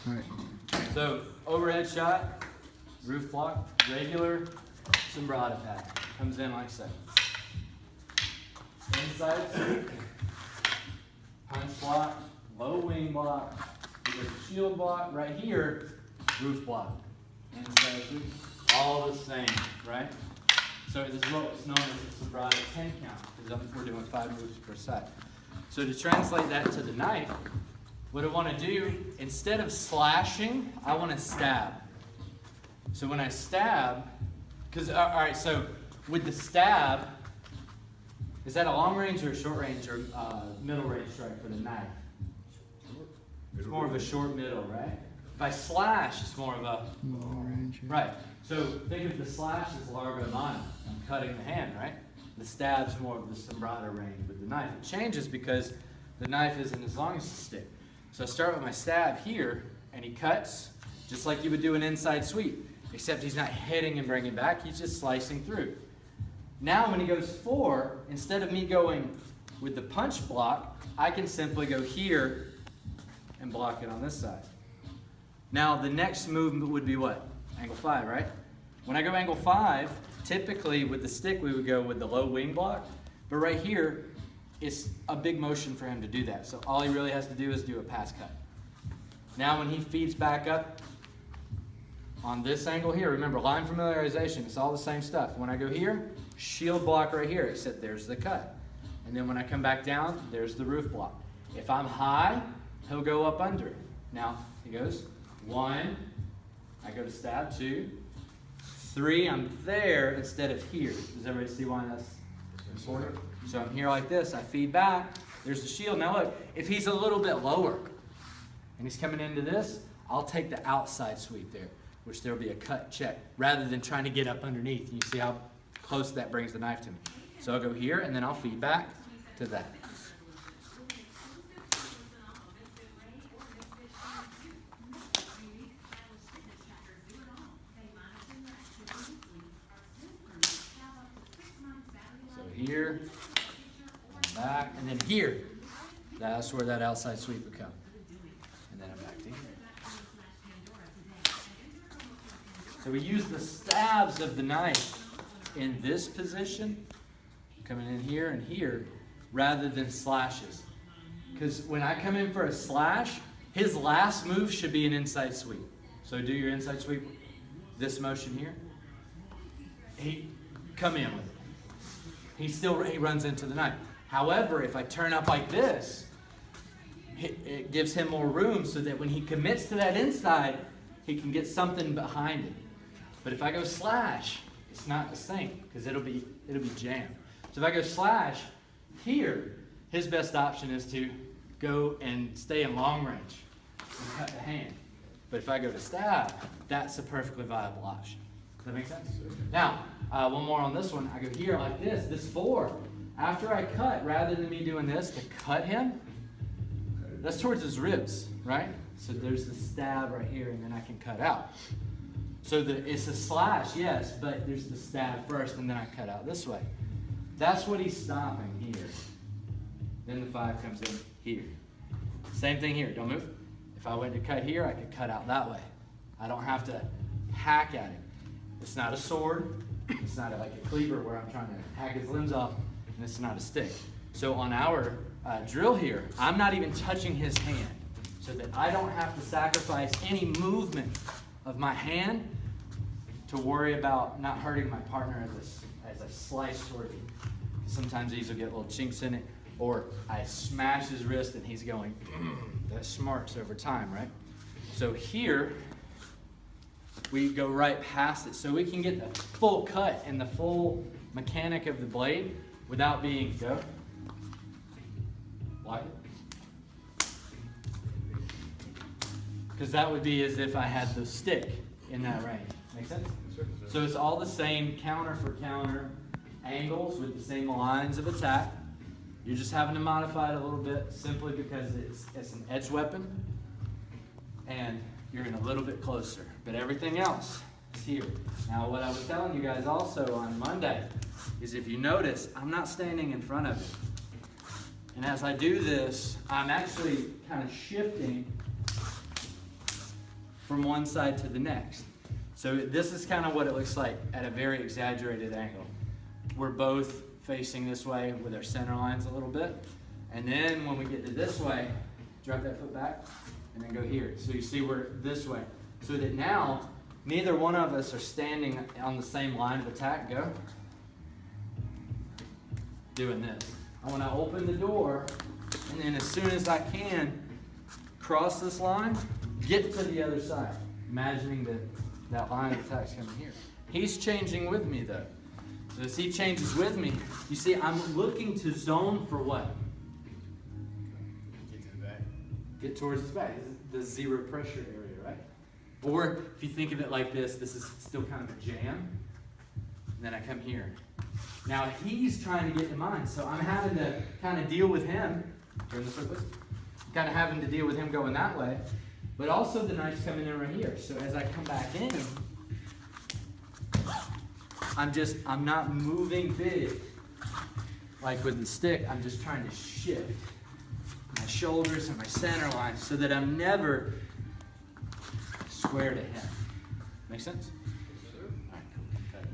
All right. So overhead shot, roof block, regular sumbrada pattern. Comes in like so. Inside sweep, punch block, low wing block, there's a shield block right here, roof block. Inside sweep, all the same, right? So this is what's known as a sumbrada 10 count, because we're doing 5 moves per side. So to translate that to the knife, what I want to do, instead of slashing, I want to stab. So when I stab, because, all right, so with the stab, is that a long range or a short range or middle range strike for the knife? It's more of a short middle, right? If I slash, it's more of a long range. Right. So think of the slash as largo mano. I'm cutting the hand, right? The stab's more of the sumbrada range with the knife. It changes because the knife isn't as long as the stick. So I start with my stab here, and he cuts just like you would do an inside sweep, except he's not hitting and bringing back, he's just slicing through. Now when he goes 4, instead of me going with the punch block, I can simply go here and block it on this side. Now the next movement would be what? Angle 5, right? When I go angle 5, typically with the stick we would go with the low wing block, but right here, it's a big motion for him to do that. So all he really has to do is do a pass cut. Now when he feeds back up on this angle here, remember line familiarization, it's all the same stuff. When I go here, shield block right here, except there's the cut. And then when I come back down, there's the roof block. If I'm high, he'll go up under it. Now he goes 1, I go to stab 2, 3, I'm there instead of here. Does everybody see why that's important? So I'm here like this, I feed back, there's the shield. Now look, if he's a little bit lower and he's coming into this, I'll take the outside sweep there, which there'll be a cut check, rather than trying to get up underneath. You see how close that brings the knife to me. So I'll go here and then I'll feed back to that. Here, and back, and then here. That's where that outside sweep would come. And then I'm back to here. So we use the stabs of the knife in this position, coming in here and here, rather than slashes. Because when I come in for a slash, his last move should be an inside sweep. So do your inside sweep, this motion here. Come in with it. He runs into the knife. However, if I turn up like this, it gives him more room so that when he commits to that inside, he can get something behind it. But if I go slash, it's not the same because it'll be jammed. So if I go slash here, his best option is to go and stay in long range and cut the hand. But if I go to stab, that's a perfectly viable option. Does that make sense? Now, one more on this one. I go here like this. This 4. After I cut, rather than me doing this to cut him, that's towards his ribs, right? So there's the stab right here, and then I can cut out. So it's a slash, yes, but there's the stab first, and then I cut out this way. That's what he's stopping here. Then the 5 comes in here. Same thing here. Don't move. If I went to cut here, I could cut out that way. I don't have to hack at it. It's not a sword. It's not like a cleaver where I'm trying to hack his limbs off, and it's not a stick. So on our drill here, I'm not even touching his hand, so that I don't have to sacrifice any movement of my hand to worry about not hurting my partner as I slice towards him. Sometimes these will get little chinks in it, or I smash his wrist and he's going, that smarts over time, right? So here, we go right past it, so we can get the full cut and the full mechanic of the blade without being, go, block it. Because that would be as if I had the stick in that range. Make sense? So it's all the same counter for counter angles with the same lines of attack. You're just having to modify it a little bit simply because it's an edge weapon and you're in a little bit closer. But everything else is here. Now what I was telling you guys also on Monday is if you notice, I'm not standing in front of it. And as I do this, I'm actually kind of shifting from one side to the next. So this is kind of what it looks like at a very exaggerated angle. We're both facing this way with our center lines a little bit. And then when we get to this way, drop that foot back and then go here. So you see we're this way. So that now, neither one of us are standing on the same line of attack. Go. Doing this. I want to open the door, and then as soon as I can, cross this line, get to the other side. Imagining that line of attack's coming here. He's changing with me though. So as he changes with me, you see I'm looking to zone for what? Get to the back. Get towards his back. This is the zero pressure area, right? Or if you think of it like this is still kind of a jam. And then I come here. Now he's trying to get to mine, so I'm having to kind of deal with him. Turn this way, please. Kind of having to deal with him going that way. But also the knife's coming in right here. So as I come back in, I'm not moving big like with the stick. I'm just trying to shift my shoulders and my center line so that I'm never square to him. Make sense?